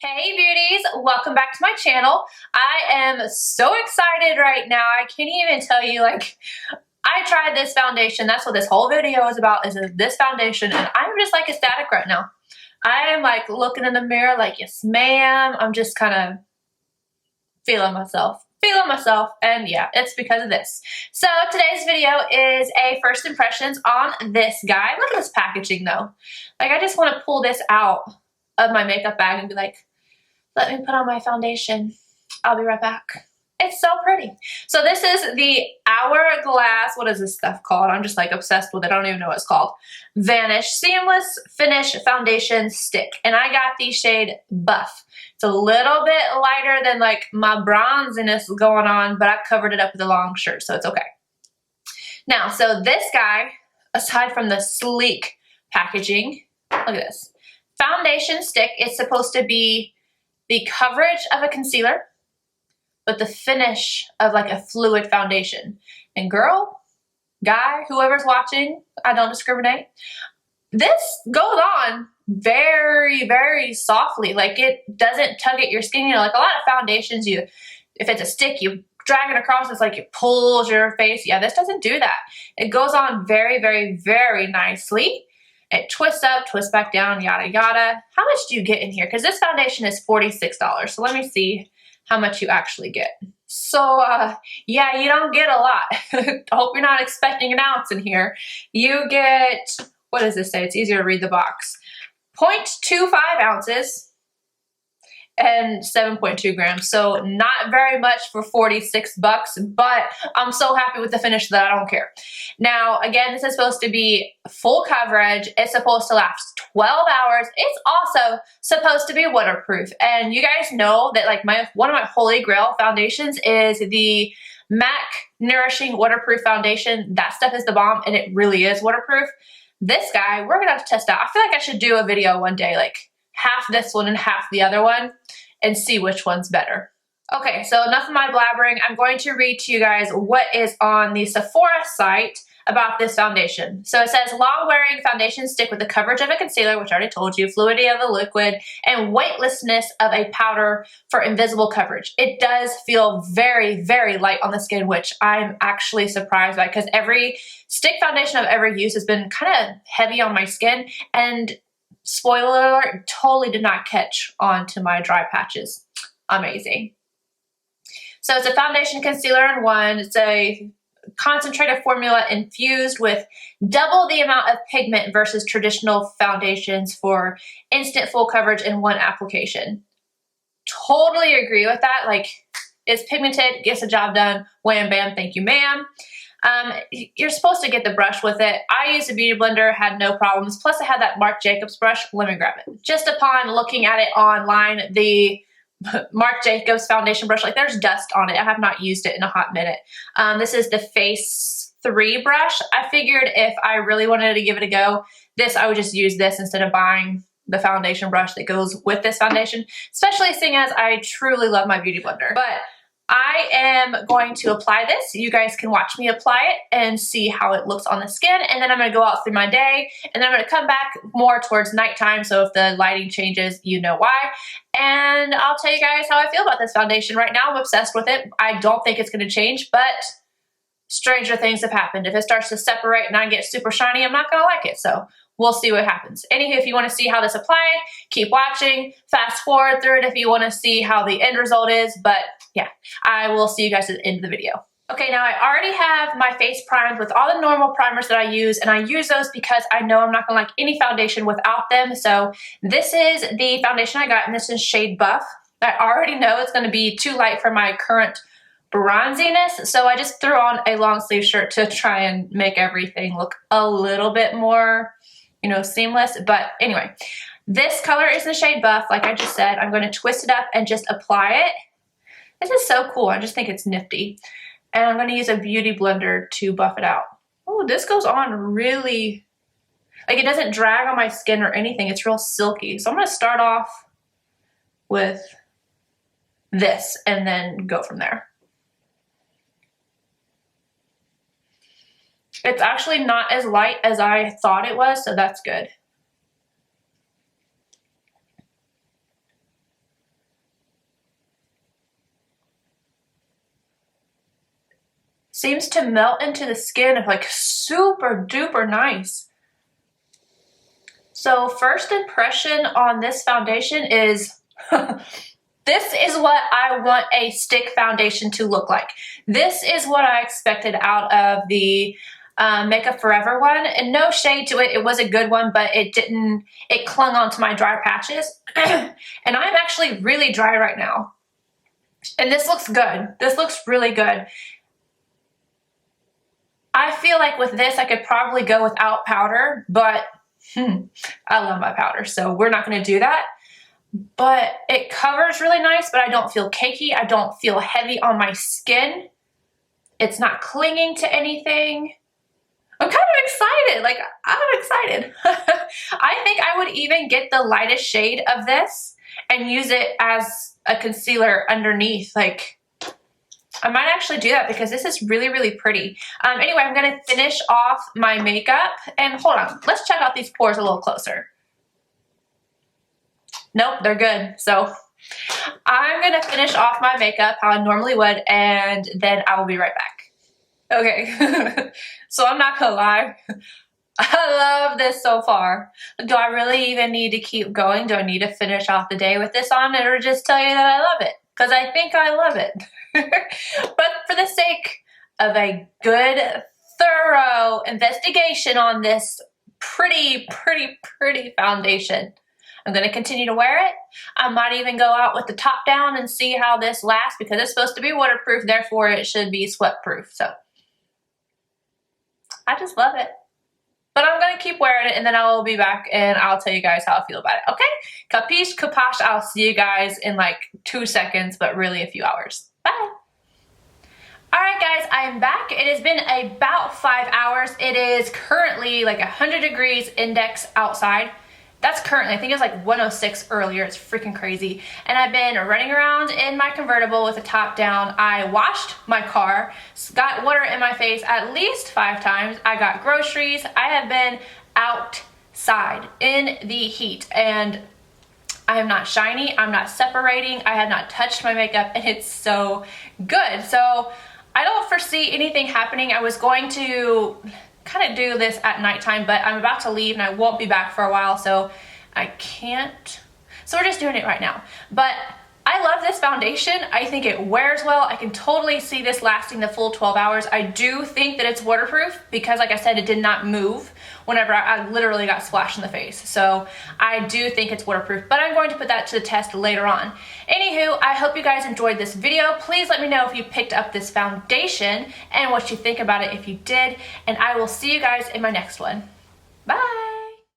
Hey beauties, welcome back to my channel. I am so excited right now. I can't even tell you, I tried this foundation. That's what this whole video is about, is this foundation, and I'm just like ecstatic right now. I am like looking in the mirror like, yes ma'am. I'm just kind of feeling myself, and yeah, it's because of this. So today's video is a first impressions on this guy. Look at this packaging though. Like, I just want to pull this out of my makeup bag and be like, let me put on my foundation. I'll be right back. It's so pretty. So this is the Hourglass, what is this stuff called? I'm just like obsessed with it. I don't even know what it's called. Vanish Seamless Finish Foundation Stick. And I got the shade Buff. It's a little bit lighter than like my bronziness going on, but I covered it up with a long shirt, so it's okay. Now, so this guy, aside from the sleek packaging, look at this. Foundation stick is supposed to be the coverage of a concealer, but the finish of like a fluid foundation. And girl, guy, whoever's watching, I don't discriminate. This goes on very, very softly. Like, it doesn't tug at your skin. You know, like a lot of foundations, if it's a stick, you drag it across, it's like it pulls your face. Yeah, this doesn't do that. It goes on very, very, very nicely. It twists up, twists back down, yada, yada. How much do you get in here? Because this foundation is $46. So let me see how much you actually get. So, yeah, you don't get a lot. I hope you're not expecting an ounce in here. You get, what does this say? It's easier to read the box. 0.25 ounces and 7.2 grams. So not very much for 46 bucks, but I'm so happy with the finish that I don't care. Now, again, this is supposed to be full coverage. It's supposed to last 12 hours. It's also supposed to be waterproof. And you guys know that like one of my holy grail foundations is the MAC Nourishing Waterproof Foundation. That stuff is the bomb, and it really is waterproof. This guy, we're gonna have to test out. I feel like I should do a video one day, like half this one and half the other one, and see which one's better. Okay, so enough of my blabbering. I'm going to read to you guys what is on the Sephora site about this foundation. So it says, long-wearing foundation stick with the coverage of a concealer, which I already told you, fluidity of a liquid, and weightlessness of a powder for invisible coverage. It does feel very, very light on the skin, which I'm actually surprised by, because every stick foundation I've ever used has been kind of heavy on my skin, and spoiler alert, totally did not catch on to my dry patches. Amazing. So it's a foundation concealer in one. It's a concentrated formula infused with double the amount of pigment versus traditional foundations for instant full coverage in one application. Totally agree with that. Like, it's pigmented, gets the job done, wham bam, thank you ma'am. You're supposed to get the brush with it. I used a beauty blender, had no problems. Plus I had that Marc Jacobs brush. Let me grab it. Just upon looking at it online, the Marc Jacobs foundation brush, like, there's dust on it. I have not used it in a hot minute. This is the Face 3 brush. I figured if I really wanted to give it a go, I would just use this instead of buying the foundation brush that goes with this foundation, especially seeing as I truly love my beauty blender. But I am going to apply this. You guys can watch me apply it and see how it looks on the skin. And then I'm going to go out through my day, and then I'm going to come back more towards nighttime. So if the lighting changes, you know why. And I'll tell you guys how I feel about this foundation. Right now, I'm obsessed with it. I don't think it's going to change, but stranger things have happened. If it starts to separate and I get super shiny, I'm not going to like it. So we'll see what happens. Anywho, if you want to see how this applied, keep watching. Fast forward through it if you want to see how the end result is. But yeah, I will see you guys at the end of the video. Okay, now I already have my face primed with all the normal primers that I use, and I use those because I know I'm not going to like any foundation without them. So this is the foundation I got, and this is shade Buff. I already know it's going to be too light for my current bronziness, so I just threw on a long sleeve shirt to try and make everything look a little bit more, you know, seamless. But anyway, this color is the shade Buff. Like I just said, I'm going to twist it up and just apply it. This is so cool. I just think it's nifty. And I'm going to use a beauty blender to buff it out. Oh, this goes on really, like, it doesn't drag on my skin or anything. It's real silky. So I'm going to start off with this and then go from there. It's actually not as light as I thought it was, so that's good. seems to melt into the skin like super duper nice. So first impression on this foundation is this is what I want a stick foundation to look like. This is what I expected out of the Makeup Forever one, and no shade to it, it was a good one, but it clung onto my dry patches. And I'm actually really dry right now. And this looks good. This looks really good. I feel like with this, I could probably go without powder, but I love my powder, so we're not gonna do that. But it covers really nice, but I don't feel cakey. I don't feel heavy on my skin. It's not clinging to anything. I'm kind of excited. Like, I'm excited. I think I would even get the lightest shade of this and use it as a concealer underneath. Like, I might actually do that because this is really, really pretty. Anyway, I'm going to finish off my makeup. And hold on. Let's check out these pores a little closer. Nope, they're good. So I'm going to finish off my makeup how I normally would, and then I will be right back. Okay, so I'm not gonna lie, I love this so far. Do I really even need to keep going? Do I need to finish off the day with this on, or just tell you that I love it? Because I think I love it. But for the sake of a good, thorough investigation on this pretty foundation, I'm going to continue to wear it. I might even go out with the top down and see how this lasts, because it's supposed to be waterproof, therefore it should be sweat proof. So I just love it. But I'm going to keep wearing it, and then I will be back and I'll tell you guys how I feel about it. Okay? Capiche, capoche. I'll see you guys in like 2 seconds, but really a few hours. Bye. Alright guys, I am back. It has been about 5 hours. It is currently like 100 degrees index outside. That's currently, I think it was like 106 earlier. It's freaking crazy. And I've been running around in my convertible with the top down. I washed my car, got water in my face at least 5 times. I got groceries. I have been outside in the heat, and I am not shiny. I'm not separating. I have not touched my makeup, and it's so good. So I don't foresee anything happening. I was going to kind of do this at nighttime, but I'm about to leave and I won't be back for a while, so I can't. So we're just doing it right now. But I love this foundation. I think it wears well. I can totally see this lasting the full 12 hours. I do think that it's waterproof because, like I said, it did not move whenever I literally got splashed in the face. So I do think it's waterproof, but I'm going to put that to the test later on. Anywho, I hope you guys enjoyed this video. Please let me know if you picked up this foundation and what you think about it if you did, and I will see you guys in my next one. Bye!